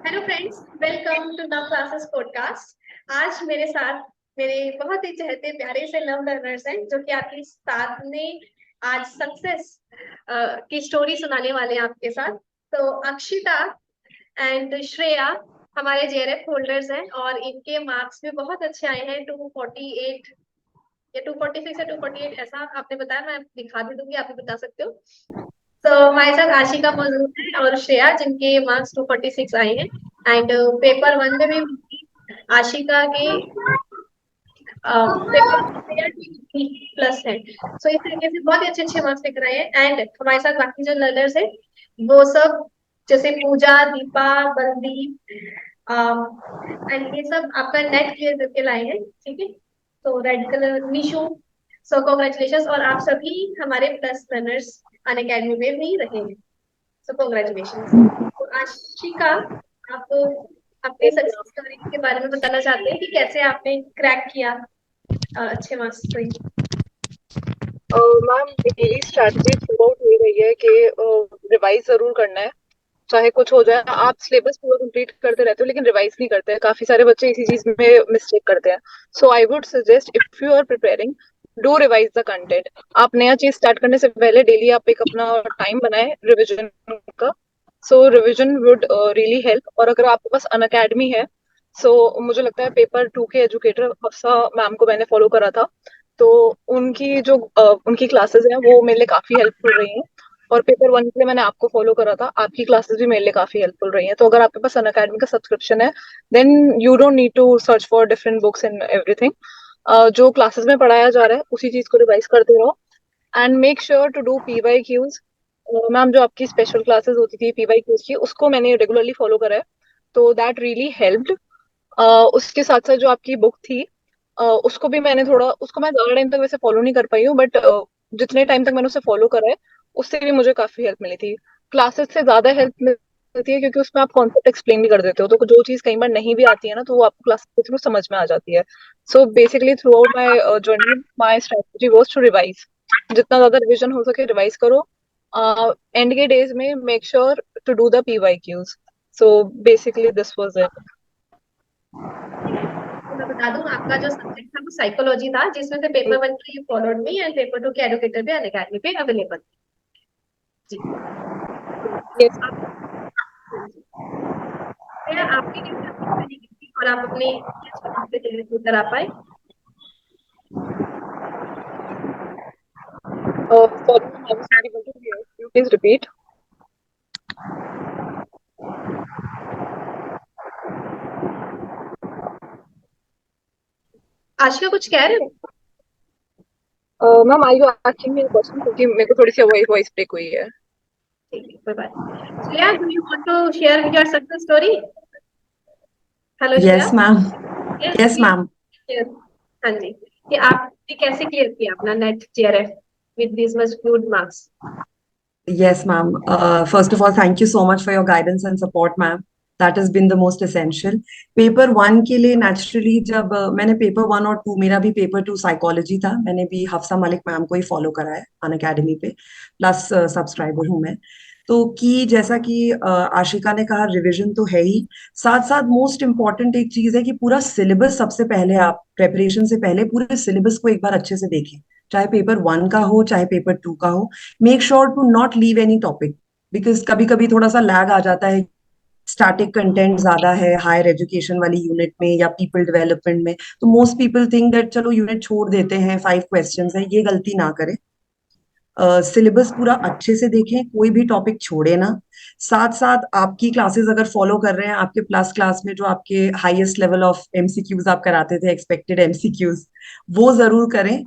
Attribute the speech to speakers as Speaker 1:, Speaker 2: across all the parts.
Speaker 1: Hello friends, welcome to the classes podcast. आज मेरे साथ मेरे बहुत ही चहते प्यारे से लव लर्नर्स हैं जो कि आपके साथ में आज सक्सेस की स्टोरी सुनाने वाले हैं आपके साथ। तो अक्षिता एंड श्रेया हमारे जेआरएफ होल्डर्स हैं और इनके मार्क्स भी बहुत अच्छे आए हैं। 248 या 246 या 248 ऐसा आपने बताया, मैं दिखा भी दूंगी, आप भी बता सकते हो। तो हमारे साथ आशिका मौजूद है और श्रेया जिनके मार्क्स 246 आए हैं। एंड पेपर वन में भी आशिका के पेपर प्लस है। सो इस तरीके से बहुत ही अच्छे अच्छे मार्क्स लेकर आए हैं। एंड हमारे साथ बाकी जो लर्नर्स है वो सब जैसे पूजा, दीपा, बलदीप एंड ये सब आपका नेट क्लियर करके लाए हैं। ठीक है, तो red colour Nishu. So congratulation, और आप सभी हमारे प्लस रनर्स अन अकेडमी में भी रहे हैं। So congratulation. तो आशिका, आप अपनी सक्सेस स्टोरी के बारे में बताना चाहते हैं कि कैसे आपने क्रैक किया अच्छे मार्क्स से।
Speaker 2: मैम, मेरी स्ट्रैटेजी थ्रू आउट ये रही है कि रिवाइज जरूर करना है, चाहे कुछ हो जाए। आप सिलेबस पूरा कंप्लीट करते रहते हो लेकिन रिवाइज नहीं करते हैं। काफी सारे बच्चे इसी चीज में मिस्टेक करते हैं। So I would suggest, if you are preparing, do revise the content. आप नया चीज स्टार्ट करने से पहले डेली आप एक अपना टाइम बनाए रिविजन का। सो रिविजन वुड रियली हेल्प। और अगर आपके पास अन अकेडमी है, मुझे लगता है पेपर टू के एजुकेटर हफ्सा मैम को मैंने फॉलो करा था, तो उनकी जो उनकी क्लासेस हैं वो मेरे लिए काफी हेल्पफुल रही हैं। और पेपर वन के लिए मैंने आपको फॉलो करा था, आपकी क्लासेस भी मेरे लिए काफी हेल्पफुल रही हैं। तो अगर आपके पास अन अकेडमी का सब्सक्रिप्शन है, then you don't need to search for different books and everything. जो क्लासेस में पढ़ाया जा रहा है उसी चीज को रिवाइज करते रहो। And make sure to do PYQs. Ma'am, जो आपकी स्पेशल क्लासेस होती थी पीवाई क्यूज की, उसको मैंने रेगुलरली फॉलो करा है, तो दैट रियली हेल्प्ड। उसके साथ साथ जो आपकी बुक थी, उसको भी मैंने थोड़ा, उसको मैं ज्यादा टाइम तक वैसे फॉलो नहीं कर पाई हूँ, बट जितने टाइम तक मैंने उसे फॉलो करा है उससे भी मुझे काफी हेल्प मिली थी। क्लासेस से ज्यादा हेल्प मिलती है क्योंकि उसमें आप कॉन्सेप्ट एक्सप्लेन भी कर देते हो, तो जो चीज कई बार नहीं भी आती है ना, तो वो आपको क्लास के थ्रू समझ में आ जाती है। So basically throughout my journey, my strategy was to revise. जितना ज्यादा रिविजन हो सके रिवाइज करो। एंड के डेज में make sure to do the PYQs. So basically this was it.
Speaker 1: तो मैं बता दूं, आपका जो सब्जेक्ट था वो साइकोलॉजी था, जिसमें से पेपर वन के followed me and paper two के एडुकेटर भी अन अकेडमी पे अवेलेबल। जी, तो
Speaker 2: Yes.
Speaker 1: आप आपकी कैसे अपनी स्टडी की थी और आप अपने से लेकर आ पाए।
Speaker 2: Sorry, ma'am, I was not able to hear. Could you please repeat?
Speaker 1: Ashika कुछ कह रहे हो?
Speaker 2: Ma'am, are you asking me question, क्योंकि मेरे को थोड़ी सी वॉइस ब्रेक हुई है।
Speaker 1: ठीक है, कोई बात नहीं। Shreya, do you want to share your success story? Hello Shreya.
Speaker 3: Yes ma'am.
Speaker 1: Yes
Speaker 3: yes
Speaker 1: please.
Speaker 3: Ma'am.
Speaker 1: हाँ जी, कि आपने कैसे क्लियर किया अपना NET JRF with this much good marks.
Speaker 3: Yes, ma'am. First of all, thank you so much for your guidance and support, ma'am. That has been the most essential. Paper one के लिए naturally जब मैंने paper one और to, मेरा भी paper two psychology था, मैंने भी हफ्सा मलिक मैम को ही फॉलो करा है अन अकेडमी पे, प्लस सब्सक्राइबर हूँ मैं। तो कि जैसा कि आशिका ने कहा, रिवीजन तो है ही, साथ साथ मोस्ट इम्पॉर्टेंट एक चीज है कि पूरा सिलेबस, सबसे पहले आप प्रेपरेशन से पहले पूरे सिलेबस को एक बार अच्छे से देखें, चाहे पेपर वन का हो चाहे पेपर टू का हो। Make sure to not leave any topic, because कभी कभी थोड़ा सा लैग आ जाता है। स्टैटिक कंटेंट ज्यादा है हायर एजुकेशन वाली यूनिट में या पीपल डेवलपमेंट में, तो मोस्ट पीपल थिंक दैट चलो यूनिट छोड़ देते हैं, 5 क्वेश्चंस है, ये गलती ना करें। सिलेबस पूरा अच्छे से देखें, कोई भी टॉपिक छोड़े ना। साथ साथ आपकी क्लासेस अगर फॉलो कर रहे हैं, आपके प्लस क्लास में जो आपके हाईएस्ट लेवल ऑफ एमसीक्यूज आप कराते थे, एक्सपेक्टेड एमसीक्यूज, वो जरूर करें।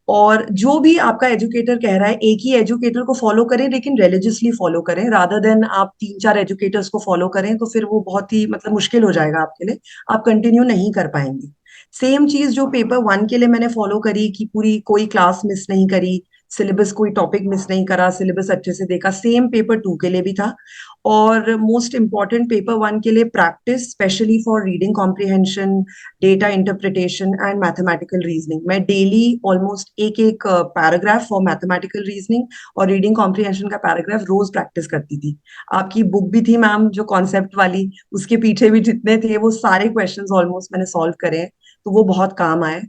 Speaker 3: और जो भी आपका एजुकेटर कह रहा है, एक ही एजुकेटर को फॉलो करें, लेकिन रिलीजियसली फॉलो करें, रादर देन आप 3 4 एजुकेटर्स को फॉलो करें, तो फिर वो बहुत ही मतलब मुश्किल हो जाएगा आपके लिए, आप कंटिन्यू नहीं कर पाएंगे। सेम चीज जो पेपर वन के लिए मैंने फॉलो करी कि पूरी कोई क्लास मिस नहीं करी, सिलेबस कोई टॉपिक मिस नहीं करा, सिलेबस अच्छे से देखा, सेम पेपर टू के लिए भी था। और मोस्ट इम्पॉर्टेंट पेपर वन के लिए practice, specially for reading comprehension, data interpretation and mathematical reasoning. मैं डेली ऑलमोस्ट एक एक पैराग्राफ फॉर मैथमेटिकल रीजनिंग और रीडिंग कॉम्प्रिहेंशन का पैराग्राफ रोज प्रैक्टिस करती थी। आपकी बुक भी थी मैम जो कॉन्सेप्ट वाली, उसके पीछे भी जितने थे वो सारे क्वेश्चंस ऑलमोस्ट मैंने सॉल्व करे हैं, तो वो बहुत काम आए।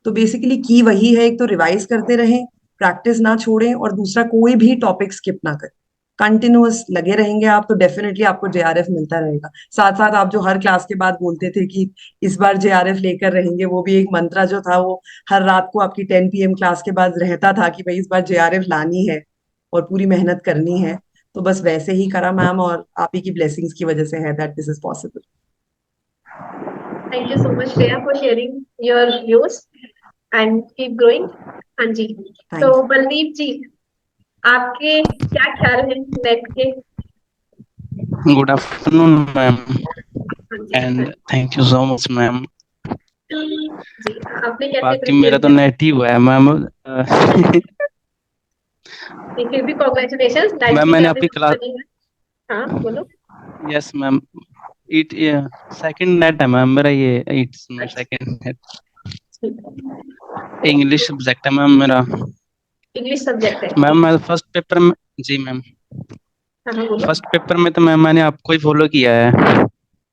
Speaker 3: तो बेसिकली की वही है, एक तो रिवाइज करते रहें, प्रैक्टिस ना छोड़ें, और दूसरा कोई भी टॉपिक स्किप ना करें। कंटिन्यूअस लगे रहेंगे आप तो डेफिनेटली आपको जेआरएफ मिलता रहेगा। साथ साथ आप जो हर क्लास के बाद बोलते थे कि इस बार जेआरएफ लेकर रहेंगे, वो भी एक मंत्रा जो था वो हर रात को आपकी 10 PM क्लास के बाद रहता था कि भाई इस बार जेआरएफ लानी है और पूरी मेहनत करनी है। तो बस वैसे ही करा मैम, और आप ही की ब्लेसिंग्स की वजह से है that this is possible.
Speaker 1: Thank you so much Shreya for sharing your views and keep growing. हाँ जी,
Speaker 3: थैंक
Speaker 1: तो
Speaker 3: यू।
Speaker 1: बलदीप जी, आपके क्या ख्याल है नेट के?
Speaker 4: Good afternoon, ma'am,
Speaker 1: हाँ जी,
Speaker 4: and thank you so much, ma'am.
Speaker 1: जी आपने कैसे
Speaker 4: बाकी
Speaker 1: प्रिपेयर
Speaker 4: मेरा तो
Speaker 1: किया?
Speaker 4: नेट ही हुआ है, मैम।
Speaker 1: फिर भी कॉन्ग्रेचुलेशन, नेट
Speaker 4: मैम
Speaker 1: भी
Speaker 4: मैंने
Speaker 1: कैसे
Speaker 4: आपकी क्लास,
Speaker 1: बनी है? हाँ बोलो।
Speaker 4: Yes ma'am, it second net है मैम मेरा, ये इट्स में सेकंड नेट। इंग्लिश सब्जेक्ट है मैम मेरा।
Speaker 1: इंग्लिश सब्जेक्ट है?
Speaker 4: मैम मैं फर्स्ट पेपर में, जी मैम,
Speaker 1: हाँ हाँ बोलो।
Speaker 4: फर्स्ट पेपर में तो मैम मैंने आपको ही फॉलो किया है।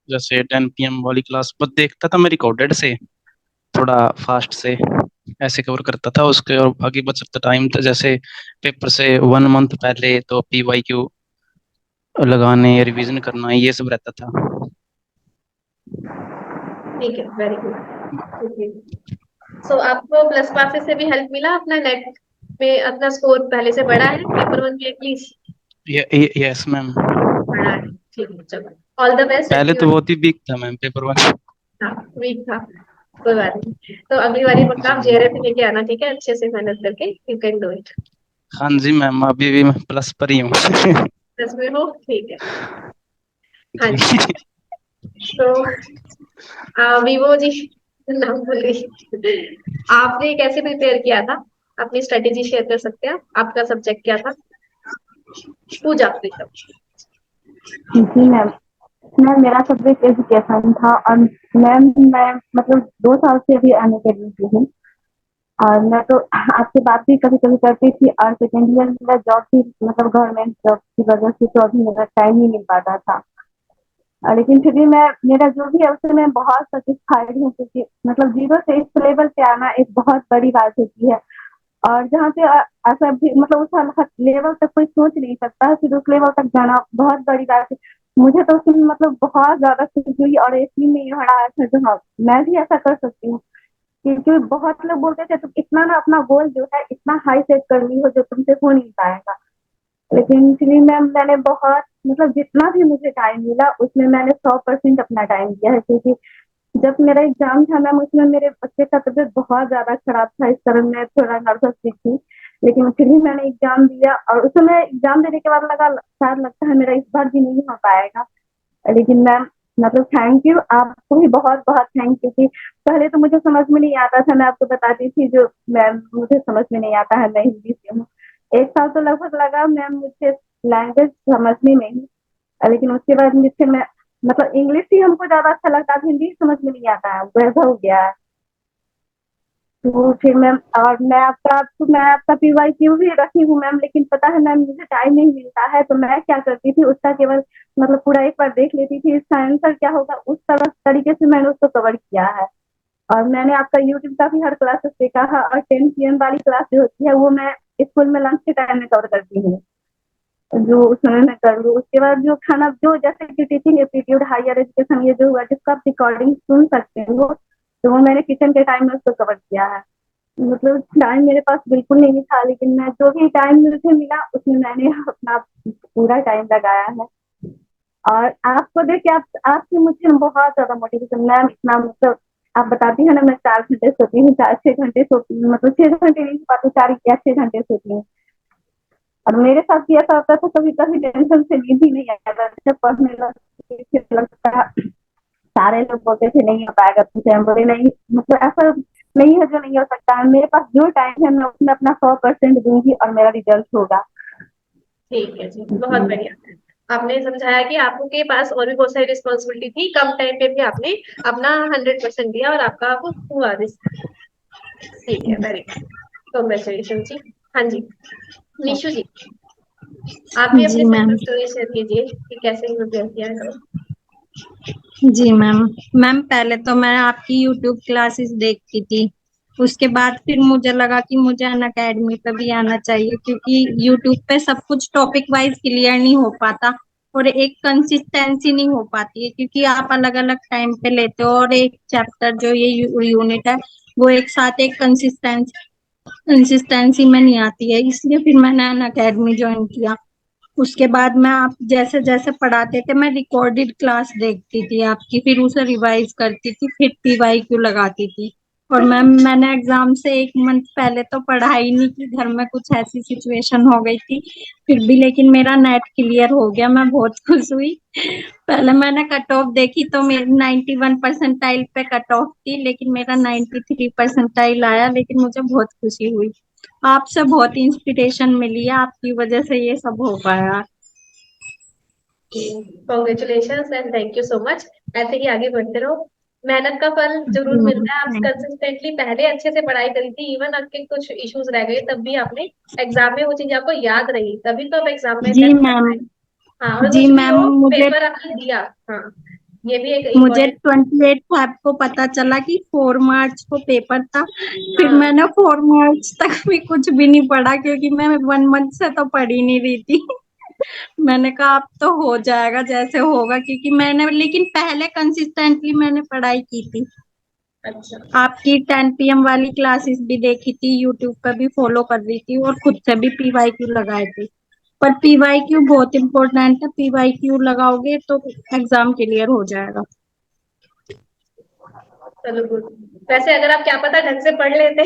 Speaker 4: जैसे 10 PM वाली क्लास पर देखता था मैं रिकॉर्डेड से, थोड़ा फास्ट से ऐसे कवर करता था उसके, और बाकी बचता टाइम था जैसे पेपर से 1 मंथ पहले तो PYQ लगाने, रिवीजन करना, ये सब रहता था।
Speaker 1: ठीक है, वेरी गुड। सो आपको प्लस क्लासेस से भी हेल्प मिला अपना नेट में? अपना स्कोर पहले से बढ़ा है पेपर वन के एटलीस्ट?
Speaker 4: यस मैम,
Speaker 1: बढ़ा है, ठीक है, चलो ऑल द बेस्ट
Speaker 4: पहले तो
Speaker 1: एवरीवन।
Speaker 4: बहुत ही वीक था मैम पेपर वन।
Speaker 1: हाँ, वीक था, कोई बात नहीं। तो अगली बारी पक्का
Speaker 4: जी
Speaker 1: आप
Speaker 4: मैम।
Speaker 1: जेआरएफ लेके आना, ठीक है? अच्छे से मेहनत करके, यू कैन डू इट।
Speaker 4: हाँ जी मैम, अभी भी मैं प्लस पर ही हूँ।
Speaker 1: प्लस में हो, ठीक है। हाँ जी,
Speaker 4: जी
Speaker 1: तो विवो जी, नाम भूल गई। आपने कैसे प्रिपेयर किया था? अपनी स्ट्रेटेजी शेयर कर सकते हैं आप? आपका सब्जेक्ट क्या था? पूजा प्रीतम।
Speaker 5: जी मैम। मैम मेरा सब्जेक्ट एजुकेशन था, और मैम मैं मतलब 2 साल से अभी अनएकेडमी की हूँ, और मैं तो आपसे बात भी कभी कभी करती थी, और सेकेंड ईयर मेरा जॉब थी, मतलब गवर्नमेंट जॉब की वजह से तो अभी मेरा टाइम ही नहीं पाता था। लेकिन फिर भी मैं, मेरा जो भी है उससे मैं बहुत सेटिस्फाइड हूँ, क्योंकि मतलब जीरो से इस लेवल पे आना एक बहुत बड़ी बात होती है। और जहाँ पे ऐसा भी मतलब उस लेवल तक कोई सोच नहीं सकता, फिर उस लेवल तक जाना बहुत बड़ी बात है। मुझे तो उसमें मतलब बहुत ज्यादा खुशी हुई, और एक ही में बड़ा था जो हाँ मैं भी ऐसा कर सकती हूँ। क्योंकि बहुत लोग बोलते थे तुम इतना ना अपना गोल जो है इतना हाई सेट कर ली हो जो तुमसे हो नहीं पाएगा। लेकिन फिर भी मैम मैंने बहुत मतलब जितना भी मुझे टाइम मिला उसमें मैंने 100% अपना टाइम दिया है, क्योंकि जब मेरा एग्जाम था मैम उसमें मेरे बच्चे का तबीयत बहुत ज्यादा खराब था, इस कारण मैं थोड़ा नर्वस भी थी। लेकिन फिर भी मैंने एग्जाम दिया, और उस समय एग्जाम देने के बाद लगा शायद लगता है मेरा इस बार भी नहीं हो पाएगा। लेकिन मैम मतलब थैंक यू, आपको भी बहुत बहुत थैंक यू। कि पहले तो मुझे समझ में नहीं आता था, मैं आपको बताती थी जो मैम मुझे समझ में नहीं आता है, मैं हिंदी से हूँ। 1 साल तो लगभग लगा मैम मुझे लैंग्वेज समझने में ही। लेकिन उसके बाद मुझसे मैं मतलब इंग्लिश ही हमको ज्यादा अच्छा लगता है, हिंदी समझ में नहीं आता है, वैसा हो गया है। तो फिर मैम, और मैं आपका PYQ भी रखी हूँ मैम, लेकिन पता है मैम मुझे टाइम नहीं मिलता है, तो मैं क्या करती थी उसका केवल मतलब पूरा एक बार देख लेती थी, इसका आंसर क्या होगा उस तरह तरीके से मैंने उसको कवर किया है। और मैंने आपका यूट्यूब का भी हर क्लासेस देखा है, और 10 PM वाली क्लास जो होती है वो मैं स्कूल में लंच के टाइम में कवर करती हूँ, जो उसमें मैं कर लूँ। उसके बाद जो खाना जो जैसे कि टीचिंग एप्टीट्यूड, हायर एजुकेशन, ये जो हुआ जिसका आप रिकॉर्डिंग सुन सकते हो, तो वो मैंने किचन के टाइम में उसको कवर किया है। मतलब टाइम मेरे पास बिल्कुल नहीं था, लेकिन मैं जो भी टाइम मुझे मिला उसमें मैंने अपना पूरा टाइम लगाया है। और आपको देख के आपसे मुझे बहुत ज्यादा मोटिवेशन मैम, इतना मतलब आप बताती है ना मैं 4 घंटे सोती हूँ, 4-6 घंटे सोती हूँ, मतलब 6 घंटे नहीं सो पाती, 4 या 6 घंटे सोती हूँ। और मेरे साथ भी ऐसा होता था, कभी कभी टेंशन से नींद ही नहीं आता, जब पढ़ने लगती थी, लगता सारे लोग बोलते थे नहीं हो पाएगा तुमसे, हम बोले नहीं, मतलब ऐसा नहीं है जो नहीं हो सकता है, मेरे पास जो टाइम है मैं उसमें अपना 100% दूंगी और मेरा रिजल्ट होगा।
Speaker 1: ठीक है जी, बहुत बढ़िया। आपने समझाया कि आपके पास और भी बहुत सारी रिस्पॉन्सिबिलिटी थी, कम टाइम पे भी आपने अपना 100% दिया और आपका वो हुआ ठीक है, वेरी गुड, कॉन्ग्रेचुलेशन जी। हाँ जी, निशु जी, आप भी
Speaker 6: जी
Speaker 1: अपनी
Speaker 6: मैम।
Speaker 1: सक्सेस स्टोरी शेयर कीजिए कि कैसे प्रिपेयर किया है।
Speaker 6: जी मैम। मैम पहले तो मैं आपकी यूट्यूब क्लासेस देखती थी, उसके बाद फिर मुझे लगा कि मुझे अन अकेडमी पे भी आना चाहिए, क्योंकि यूट्यूब पे सब कुछ टॉपिक वाइज क्लियर नहीं हो पाता और एक कंसिस्टेंसी नहीं हो पाती है, क्योंकि आप अलग अलग टाइम पे लेते हो और एक चैप्टर जो ये यूनिट है वो एक साथ एक कंसिस्टेंसी में नहीं आती है, इसलिए फिर मैंने अन अकेडमी ज्वाइन किया। उसके बाद मैं आप जैसे जैसे पढ़ाते थे मैं रिकॉर्डेड क्लास देखती थी आपकी, फिर उसे रिवाइज करती थी, फिर PYQ लगाती थी। और मैम मैंने एग्जाम से 1 मंथ पहले तो पढ़ाई नहीं की, घर में कुछ ऐसी सिचुएशन हो गई थी, फिर भी लेकिन मेरा नेट क्लियर हो गया, मैं बहुत खुश हुई। पहले मैंने कट ऑफ देखी तो मेरी 91 परसेंटाइल पे कट ऑफ थी, लेकिन मेरा 93 परसेंटाइल आया, लेकिन मुझे बहुत खुशी हुई। आपसे बहुत इंस्पिरेशन मिली है, आपकी वजह से ये सब हो पाया।
Speaker 1: Congratulation and thank you so much. ऐसे ही आगे बढ़ते रहो, मेहनत का फल जरूर मिलता है। आप
Speaker 6: थैंक
Speaker 1: कंसिस्टेंटली पहले अच्छे से पढ़ाई करी थी, इवन आपके कुछ इश्यूज रह गए तब भी आपने एग्जाम में वो चीज आपको याद रही, तभी तो आप एग्जाम में
Speaker 6: जी
Speaker 1: अटेम्प्ट कर
Speaker 6: मैम।
Speaker 1: पाए। हाँ, और
Speaker 6: जी
Speaker 1: कुछ भी
Speaker 6: मैम।
Speaker 1: हो,
Speaker 6: मुझे
Speaker 1: पेपर आपने दिया। हाँ, ये भी एक
Speaker 6: मुझे
Speaker 1: इम्पोर्टेंट।
Speaker 6: 28 को पता चला कि 4 मार्च को पेपर था, फिर
Speaker 1: हाँ,
Speaker 6: मैंने 4 मार्च तक भी कुछ भी नहीं पढ़ा, क्योंकि मैं 1 मंथ से तो पढ़ ही नहीं रही थी। मैंने कहा अब तो हो जाएगा जैसे होगा, क्योंकि मैंने लेकिन पहले कंसिस्टेंटली मैंने पढ़ाई की थी।
Speaker 1: अच्छा,
Speaker 6: आपकी 10 PM वाली क्लासेस भी देखी थी, यूट्यूब पर भी फॉलो कर रही थी और खुद से भी PYQ लगाए थे। पर PYQ बहुत इम्पोर्टेंट है, PYQ लगाओगे तो एग्जाम क्लियर हो जाएगा।
Speaker 1: चलो गुड। वैसे अगर आप क्या पता ढंग से पढ़ लेते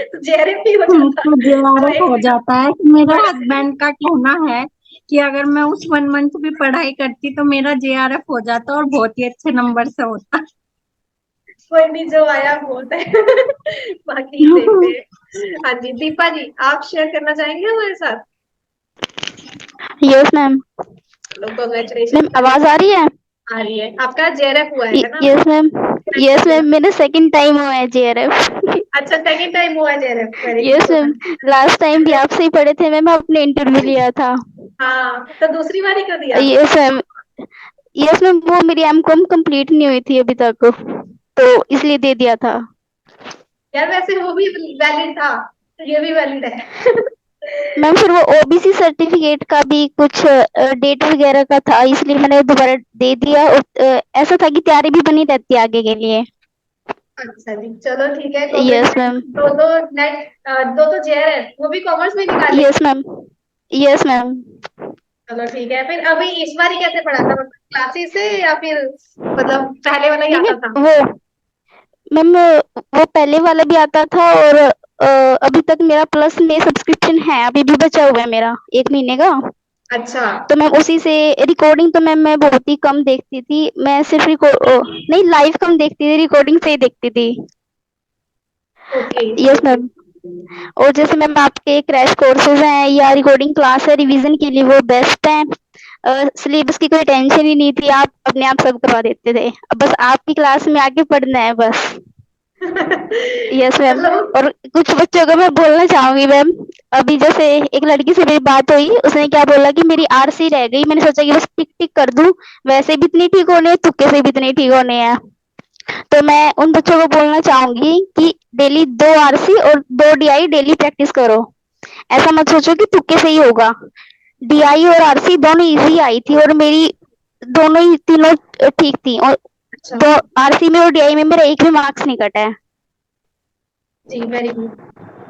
Speaker 1: तो JRF ही हो जाता।
Speaker 6: तो
Speaker 1: तो
Speaker 6: JRF
Speaker 1: एक
Speaker 6: हो जाता है। कि मेरे
Speaker 1: बड़ा
Speaker 6: हस्बैंड का कहना है कि अगर मैं उस 1 मंथ भी पढ़ाई करती तो मेरा JRF हो जाता और बहुत ही अच्छे नंबर से होता।
Speaker 1: कोई नहीं, जो आया बहुत है। बाकी देखते हैं। हाँ जी, दीपा जी, आप शेयर करना चाहेंगे हमारे साथ?
Speaker 7: Yes ma'am.
Speaker 1: चलो, कॉन्ग्रेचुलेशन।
Speaker 7: मैम आवाज आ रही है?
Speaker 1: आ रही है, आपका JRF हुआ है ना?
Speaker 7: Yes ma'am. यस मैम, मेरा सेकंड टाइम हुआ है JRF।
Speaker 1: अच्छा, सेकंड टाइम हुआ JRF, very
Speaker 7: yes ma'am.
Speaker 1: Good.
Speaker 7: Last time भी आपसे ही पढ़े थे मैम, आपने इंटरव्यू लिया था।
Speaker 1: हाँ, तो दूसरी बारी क्यों दिया?
Speaker 7: Yes ma'am. यस मैम, वो मेरी M.Com कंप्लीट नहीं हुई थी अभी तक, तो इसलिए दे दिया था।
Speaker 1: यार वैसे वो भी वैलिड था, ये भी वैलिड है।
Speaker 7: मैम फिर वो OBC सर्टिफिकेट का भी कुछ डेट वगैरह का था, इसलिए मैंने दोबारा दे दिया। और ऐसा था कि तैयारी भी बनी रहती है आगे के लिए।
Speaker 1: अच्छा जी, चलो ठीक है,
Speaker 7: यस मैम।
Speaker 1: कॉन्ग्रेचुलेशन। दो तो JRF, वो भी कॉमर्स में निकाले।
Speaker 7: Yes ma'am. Yes ma'am.
Speaker 1: चलो ठीक है, फिर अभी इस बार ही कैसे पढ़ा था, मतलब क्लासेस से या फिर मतलब पहले वाला ही
Speaker 7: नहीं
Speaker 1: आता था?
Speaker 7: मैम, वो पहले वाला भी आता था, और अभी तक मेरा प्लस में सब्सक्रिप्शन है, अभी भी बचा हुआ है मेरा 1 महीने का।
Speaker 1: अच्छा,
Speaker 7: तो मैम उसी से रिकॉर्डिंग तो मैम मैं बहुत ही कम देखती थी, मैं सिर्फ नहीं, लाइव कम देखती थी, रिकॉर्डिंग से ही देखती थी।
Speaker 1: ओके।
Speaker 7: Yes ma'am. और जैसे मैम आपके क्रैश कोर्सेज हैं या रिकॉर्डिंग क्लास है, रिवीजन के लिए वो बेस्ट है। सिलेबस की कोई टेंशन ही नहीं थी, आप अपने आप सब करवा देते थे, अब बस आपकी क्लास में आके पढ़ना है बस। Yes ma'am.
Speaker 1: चलो,
Speaker 7: और कुछ बच्चों को मैं बोलना चाहूंगी मैम, अभी जैसे एक लड़की से मेरी बात हुई, उसने क्या बोला कि मेरी RC रह गई, मैंने सोचा कि बस टिक टिक कर दूं, वैसे भी इतने ठीक होने हैं, तुक्के से भी इतने ठीक होने हैं। तो मैं उन बच्चों को बोलना चाहूंगी कि डेली 2 RC और 2 DI डेली प्रैक्टिस करो, ऐसा मत सोचो कि तुक्के से ही होगा। DI और RC दोनों इजी आई थी, और मेरी दोनों ही तीनों ठीक थी, और
Speaker 1: अच्छा
Speaker 7: दो RC में और DI में मेरा एक भी मार्क्स नहीं कटा है।
Speaker 1: जी, वेरी गुड।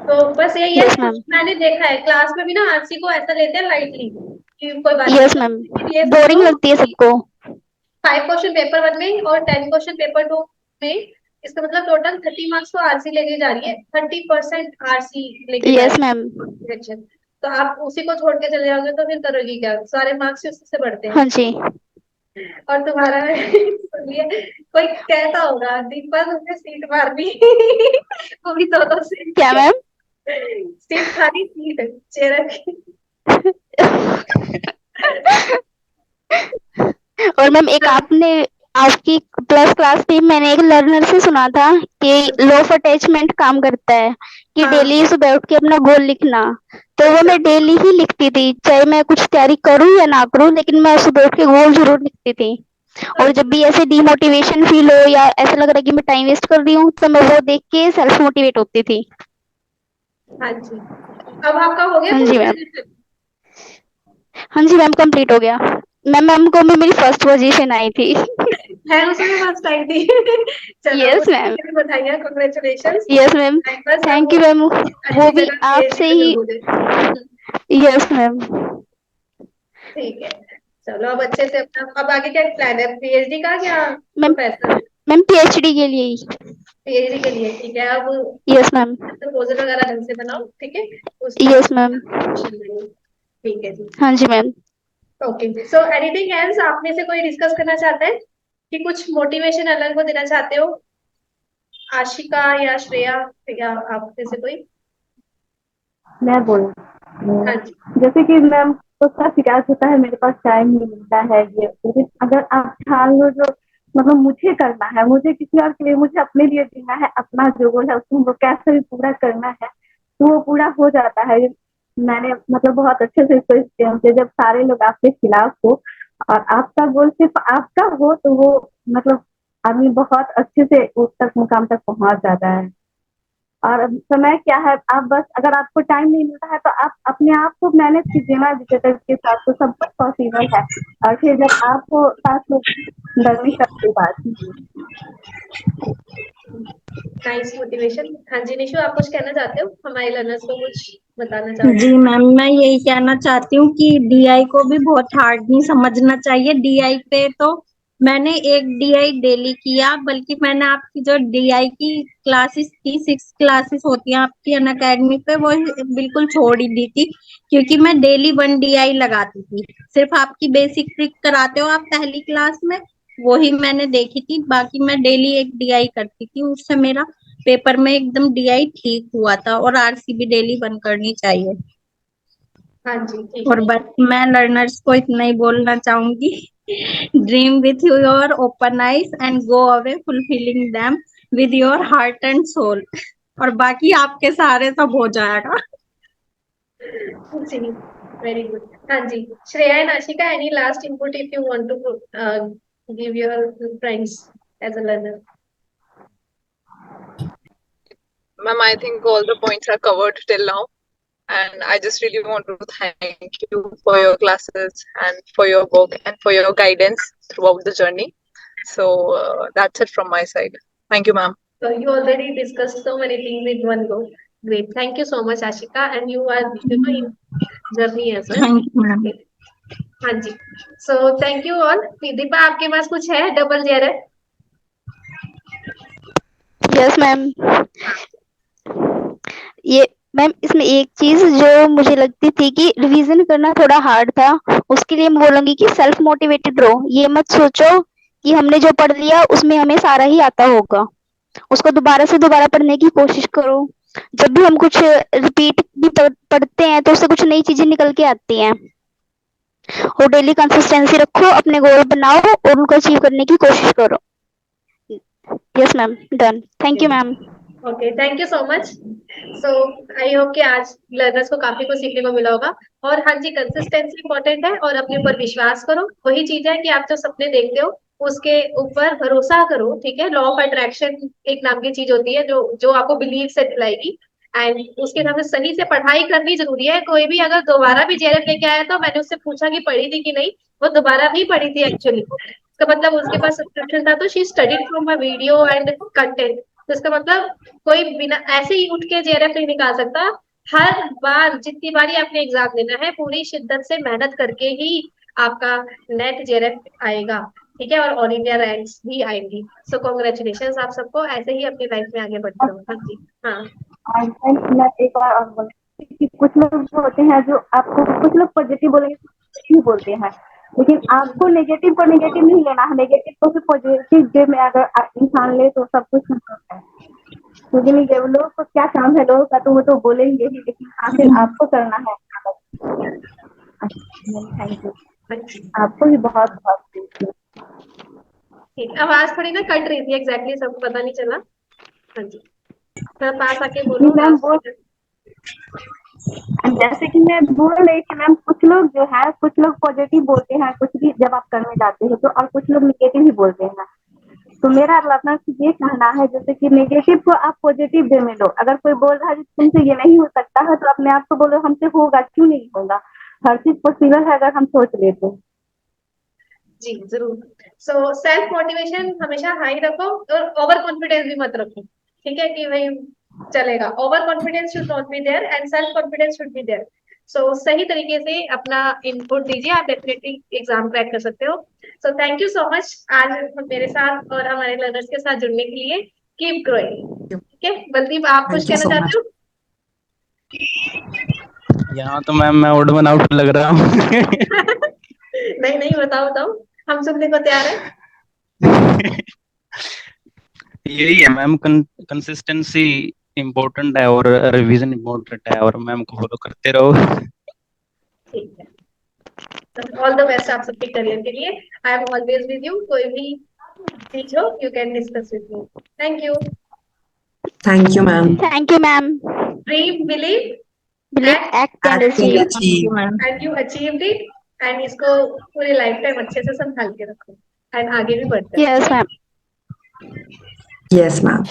Speaker 1: तो बस यही है,
Speaker 7: यस
Speaker 1: कुछ
Speaker 7: मैम।
Speaker 1: मैंने देखा है क्लास में भी ना, RC को ऐसा लेते हैं लाइटली कि कोई बात नहीं,
Speaker 7: यस
Speaker 1: तो
Speaker 7: मैम।
Speaker 1: लेकिन ये
Speaker 7: बोरिंग
Speaker 1: समझो
Speaker 7: लगती है
Speaker 1: कि
Speaker 7: सबको।
Speaker 1: 5 क्वेश्चन पेपर 1 में और 10 क्वेश्चन पेपर 2 में, इसका मतलब टोटल 30 मार्क्स तो RC लेके जा रही है, 30% RC लेके जा
Speaker 7: यस
Speaker 1: रही
Speaker 7: मैम।
Speaker 1: है सिलेक्शन। तो आप उसी को छोड़ के चले जाओगे तो फिर करोगी क्या, सारे मार्क्स उसी से बढ़ते हैं।
Speaker 7: हाँ जी।
Speaker 1: और तुम्हारा सुनिए, कोई कहता होगा दीपा तुमने सीट मार दी। वो भी दो
Speaker 7: क्या
Speaker 1: सीट,
Speaker 7: मैम?
Speaker 1: सीट खाली, सीट चेयर की।
Speaker 7: और मैम एक आपने आपकी प्लस क्लास में मैंने एक लर्नर से सुना था कि लॉ ऑफ अटैचमेंट काम करता है कि
Speaker 1: हाँ।
Speaker 7: डेली सुबह उठ के अपना गोल लिखना। तो वो मैं डेली ही लिखती थी, चाहे मैं कुछ तैयारी करूं या ना करूं, लेकिन मैं सुबह उठ के गोल जरूर लिखती थी। और जब भी ऐसे डिमोटिवेशन फील हो या ऐसा लग रहा है कि मैं टाइम वेस्ट कर रही हूँ, तो मैं वो देख के सेल्फ मोटिवेट होती थी।
Speaker 1: हाँ जी, अब आपका हो गया
Speaker 7: हाँ जी मैम।
Speaker 1: graduation?
Speaker 7: हाँ जी मैम, कंप्लीट हो गया। मैम को भी मेरी फर्स्ट पोजीशन आई थी।
Speaker 1: है उसमें फर्स्ट आई थी। चलो
Speaker 7: यस
Speaker 1: उसके
Speaker 7: मैम।
Speaker 1: लिए भी बधाइयाँ, कॉन्ग्रेचुलेशन।
Speaker 7: Yes ma'am.
Speaker 1: बस अब
Speaker 7: थैंक
Speaker 1: वो
Speaker 7: यू मैम। वो
Speaker 1: अच्छी
Speaker 7: भी
Speaker 1: जगह
Speaker 7: आपसे
Speaker 1: पीएचडी में
Speaker 7: ही।
Speaker 1: हो जाए।
Speaker 7: Yes ma'am.
Speaker 1: ठीक है, चलो अब अच्छे से अपना, अब आगे क्या प्लान है, पीएचडी का या
Speaker 7: मैम
Speaker 1: प्रोफेसर?
Speaker 7: मैम पीएचडी के लिए ही।
Speaker 1: पीएचडी के लिए, ठीक है। अब
Speaker 7: यस मैम।
Speaker 1: प्रपोजल वगैरह ढंग से बनाओ, ठीक है, उसमें
Speaker 7: यस मैम।
Speaker 1: ठीक है जी।
Speaker 7: हाँ जी ma'am.
Speaker 1: Okay, so anything else आप में से कोई डिस्कस करना चाहता है कि कुछ मोटिवेशन अलग को देना चाहते हो, आशिका या श्रेया, या आप में से कोई?
Speaker 5: मैं बोलूँ,
Speaker 1: हाँ जी।
Speaker 5: जैसे कि मैम को क्या शिकायत होता है, मेरे पास टाइम नहीं मिलता है ये, लेकिन अगर आप ठान लो जो मतलब मुझे करना है, मुझे किसी और के लिए, मुझे अपने लिए जीना है, अपना जो गोल है उसको कैसे भी पूरा करना है, तो वो पूरा हो जाता है। मैंने मतलब बहुत अच्छे से इसको एक्सपीरियंस किया, जब सारे लोग आपके खिलाफ हो और आपका गोल सिर्फ आपका हो, तो वो मतलब आदमी बहुत अच्छे से उस तक मुकाम तक पहुंच जाता है। और अब समय क्या है, आप बस अगर आपको टाइम नहीं मिलता है तो आप अपने आप को मैनेज कीजिए ना विजेटर के साथ, तो सब कुछ पॉसिबल है। और फिर जब आपको साथ में डरने की बात है।
Speaker 1: Nice motivation. हाँ जी निशु, आप कुछ कहना चाहते हो, हमारे लर्नर्स को कुछ बताना चाहते
Speaker 6: जी मैम, मैं यही कहना चाहती हूँ कि डीआई को भी बहुत हार्ड नहीं समझना चाहिए। डीआई पे तो मैंने एक डीआई डेली किया, बल्कि मैंने आपकी जो डीआई की क्लासेस थी, 6 क्लासेस होती हैं आपकी अनअकैडमी पे, वो बिल्कुल छोड़ ही दी थी, क्योंकि मैं डेली 1 डीआई लगाती थी। सिर्फ आपकी बेसिक ट्रिक कराते हो आप पहली क्लास में, वही मैंने देखी थी, बाकी मैं डेली एक डीआई करती थी, उससे मेरा पेपर में एकदम डीआई ठीक हुआ था। और आरसीबी डेली 1 करनी चाहिए।
Speaker 1: हाँ जी ठीक
Speaker 6: और
Speaker 1: है।
Speaker 6: बस मैं लर्नर्स को इतना ही बोलना चाहूंगी, dream with your open eyes and go away fulfilling them with your heart and soul, और बाकी आपके सहारे सब हो जाएगा।
Speaker 1: जी, वेरी गुड। हाँ जी, Shreya and Ashika, any last input if you want to give your friends as a learner?
Speaker 2: Ma'am, I think all the points are covered till now. And I just really want to thank you for your classes and for your work and for your guidance throughout the journey. So that's it from my side. Thank you, ma'am.
Speaker 1: So you already discussed so many things in one go. Great. Thank you so much, Ashika. And you are, in journey as well.
Speaker 6: Thank you ma'am.
Speaker 1: हाँ जी। So thank you all. Deepa, आपके पास कुछ है double जेरर?
Speaker 7: Yes ma'am. ये ma'am इसमें एक चीज जो मुझे लगती थी कि रिवीजन करना थोड़ा हार्ड था, उसके लिए मैं बोलूंगी कि सेल्फ मोटिवेटेड रहो। ये मत सोचो कि हमने जो पढ़ लिया उसमें हमें सारा ही आता होगा। उसको दोबारा से दोबारा पढ़ने की कोशिश करो। जब भी हम कुछ रिपीट भी पढ़ते हैं तो उससे कुछ नई चीजें निकल के आती हैं। और डेली कंसिस्टेंसी रखो, अपने गोल बनाओ और उनको अचीव करने की कोशिश करो। Yes ma'am, done. Thank you ma'am.
Speaker 1: Okay, thank you so much. So I hope कि आज लर्नर्स को काफी कुछ सीखने को मिला होगा। और हाँ जी, कंसिस्टेंसी इंपॉर्टेंट है और अपने ऊपर विश्वास करो। वही चीज है कि आप जो सपने देखते हो उसके ऊपर भरोसा करो, ठीक है। लॉ ऑफ अट्रैक्शन एक नाम की चीज होती है जो जो आपको बिलीव से दिलाएगी। एंड उसके हिसाब से सही से पढ़ाई करनी जरूरी है। कोई भी अगर दोबारा भी जेआरएफ लेके आया तो मैंने उससे पूछा कि पढ़ी थी कि नहीं, वो दोबारा भी पढ़ी थी एक्चुअली। इसका मतलब उसके पास सब्सक्रिप्शन था, तो she studied from a video and content. तो इसका मतलब कोई बिना ऐसे ही उठ के जेआरएफ नहीं निकाल सकता। हर बार जितनी बार आपने एग्जाम देना है, पूरी शिद्दत से मेहनत करके ही आपका नेट जेआरएफ आएगा, ठीक है। और ऑल इंडिया रैंक्स भी आएंगी। सो कॉन्ग्रेचुलेशन आप सबको, ऐसे ही अपनी लाइफ में आगे बढ़ते रहो। हाँ जी। हाँ
Speaker 5: और मैं एक बार और बोलूँ कि कुछ लोग होते हैं जो आपको, कुछ लोग पॉजिटिव बोलेंगे, नेगेटिव बोलते हैं, लेकिन आपको नेगेटिव को नेगेटिव नहीं लेना है, नेगेटिव को फिर पॉजिटिव वे में अगर इंसान ले तो सब कुछ संभव है। क्योंकि लोगों को क्या काम है, लोगों का तो वो तो बोलेंगे ही, लेकिन आखिर आपको करना है। Thank you. आपको भी बहुत बहुत थैंक यू।
Speaker 1: ठीक, आवाज थोड़ी ना कट रही थी एग्जैक्टली, सब पता नहीं चला। हाँ जी, थोड़ा पास आके
Speaker 5: जी
Speaker 1: बोलो
Speaker 5: मैम, वो
Speaker 1: लास्ट।
Speaker 5: जैसे कि मैं बोल रही थी मैम, कुछ लोग जो है, कुछ लोग पॉजिटिव बोलते हैं कुछ भी जब आप करने जाते हो तो, और कुछ लोग निगेटिव ही बोलते हैं। तो मेरा अपना ये कहना है, जैसे कि नेगेटिव को आप पॉजिटिव वे में लो। अगर कोई बोल रहा है कि तुमसे ये नहीं हो सकता है, तो अपने आप को बोलो हमसे होगा, क्यों नहीं होगा, हर चीज पॉसिबल है अगर हम सोच लेते हैं।
Speaker 1: जी जरूर। सो सेल्फ मोटिवेशन हमेशा हाई रखो और ओवर कॉन्फिडेंस भी मत रखो, ठीक है कि भाई चलेगा। Over confidence should not be there and self confidence should be there. So सही तरीके से अपना इनपुट दीजिए, आप डेफिनेटली एग्जाम क्रैक कर सकते हो। So thank you so much आज मेरे साथ और हमारे लर्नर्स के साथ जुड़ने के लिए। Keep growing. ठीक है, बलदीप आप कुछ
Speaker 3: Thank you
Speaker 1: कहना
Speaker 3: so
Speaker 1: चाहते
Speaker 3: much.
Speaker 1: हो?
Speaker 4: यहाँ तो मैम मैं ओड वन आउट लग रहा हूँ।
Speaker 1: नहीं नहीं, बताओ बताओ, हम सुनने को तैयार है।
Speaker 4: यही है मैम, कंसिस्टेंसी इम्पोर्टेंट है और रिवीजन इम्पोर्टेंट है, और मैम को फॉलो करते रहो।
Speaker 1: ठीक है, ऑल द बेस्ट आप सबके करियर के लिए। I am always with you, कोई भी चीज हो you can discuss with me. Thank you.
Speaker 3: Thank you, ma'am.
Speaker 7: Thank you ma'am.
Speaker 1: Dream believe
Speaker 7: believe
Speaker 1: and
Speaker 7: act and
Speaker 3: Acting
Speaker 7: achieve.
Speaker 6: Thank you
Speaker 3: achieve.
Speaker 6: Ma'am.
Speaker 1: And you achieved it. And इसको पूरी life time अच्छे से संभाल के रखो and आगे भी बढ़ते रहो,
Speaker 7: यस
Speaker 1: ठीक है?
Speaker 7: मैम।
Speaker 3: Yes, ma'am.